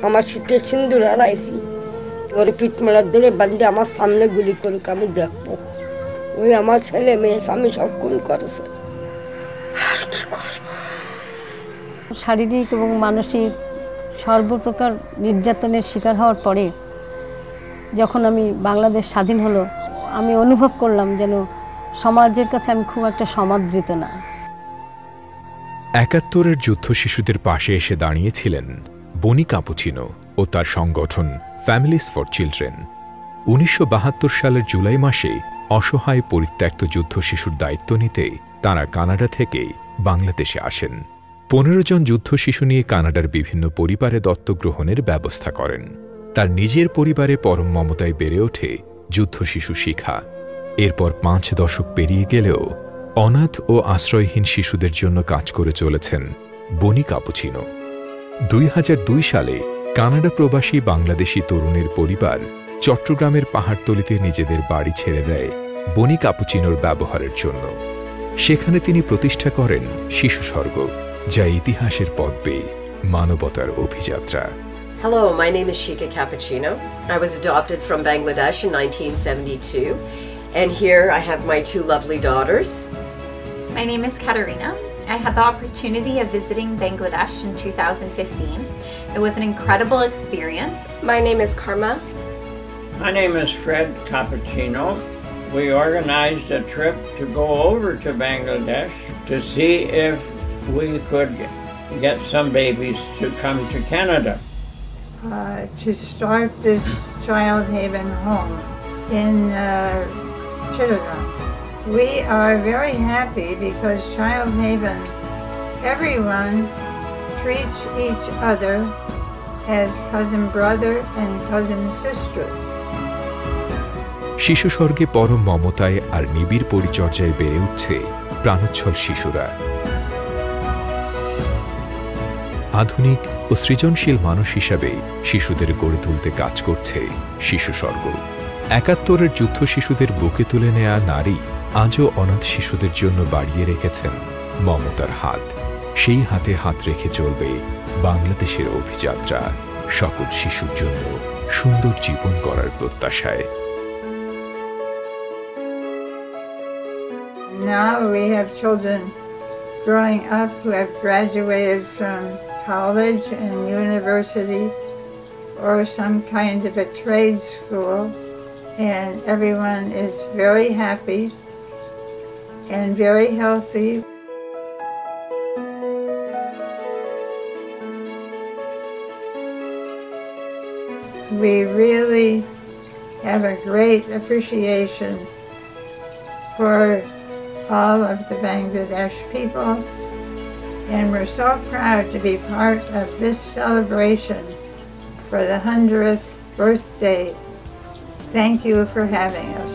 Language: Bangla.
আমার শীতের সিন্দুর হারাইছি, ওর পিঠ মেলার ধরে বান্ধে আমার সামনে গুলি করুক, আমি দেখবো। ওই আমার ছেলে মেয়ে স্বামী সব খুন করেছে। আর কি করবো? শারীরিক এবং মানসিক সর্বপ্রকার নির্যাতনের শিকার হওয়ার পরে যখন আমি বাংলাদেশ স্বাধীন হলো, আমি অনুভব করলাম যেন সমাজের কাছে আমি খুব একটা সমাদৃত না। ৭১-এর যুদ্ধ শিশুদের পাশে এসে দাঁড়িয়েছিলেন বনি কাপুচিনো ও তার সংগঠন ফ্যামিলিজ ফর চিলড্রেন। ১৯৭২ সালের জুলাই মাসে অসহায় পরিত্যক্ত যুদ্ধ শিশুর দায়িত্ব নিতে তাঁরা কানাডা থেকে বাংলাদেশে আসেন। ১৫ জন যুদ্ধ শিশু নিয়ে কানাডার বিভিন্ন পরিবারে দত্তক গ্রহণের ব্যবস্থা করেন। তার নিজের পরিবারে পরম মমতায় বেড়ে ওঠে যুদ্ধ শিশু শিখা। এরপর ৫ দশক পেরিয়ে গেলেও অনাথ ও আশ্রয়হীন শিশুদের জন্য কাজ করে চলেছেন বনি কাপুচিনো। ২০০২ সালে কানাডা প্রবাসী বাংলাদেশি তরুণের পরিবার চট্টগ্রামের পাহাড়তলিতে নিজেদের বাড়ি ছেড়ে দেয় বনি কাপুচিনোর ব্যবহারের জন্য। সেখানে তিনি প্রতিষ্ঠা করেন শিশু স্বর্গ, যা ইতিহাসের পথ বেয়ে মানবতার অভিযাত্রা। Hello, my name is Shika Cappuccino. I was adopted from Bangladesh in 1972, and here I have my 2 lovely daughters. My name is Katarina. I had the opportunity of visiting Bangladesh in 2015. It was an incredible experience. My name is Karma. My name is Fred Cappuccino. We organized a trip to go over to Bangladesh to see if we could get some babies to come to Canada. To start this child haven home in Chittagong. We are very happy because Child Haven, everyone treats each other as cousin brother and cousin sister. শিশু স্বর্গে পরম মমতায় আর নিবিড় পরিচর্যায় বেড়ে উঠছে প্রাণোচ্ছল শিশুরা। আধুনিক ও সৃজনশীল মানুষ হিসাবে শিশুদের গড়ে তুলতে কাজ করছে শিশু স্বর্গ। ৭১-এর যুদ্ধ শিশুদের বুকে তুলে নেয়া নারী আজও অনাথ শিশুদের জন্য বাড়িয়ে রেখেছেন মমতার হাত। সেই হাতে হাত রেখে চলবে বাংলাদেশের অভিযাত্রা, সকল শিশুর জন্য সুন্দর জীবন গড়ার প্রত্যাশায়। Now we have children growing up who have graduated from college and university or some kind of a trade school, and everyone is very happy and very healthy. We really have a great appreciation for all of the Bangladesh people, and we're so proud to be part of this celebration for the 100th birthday. Thank you for having us.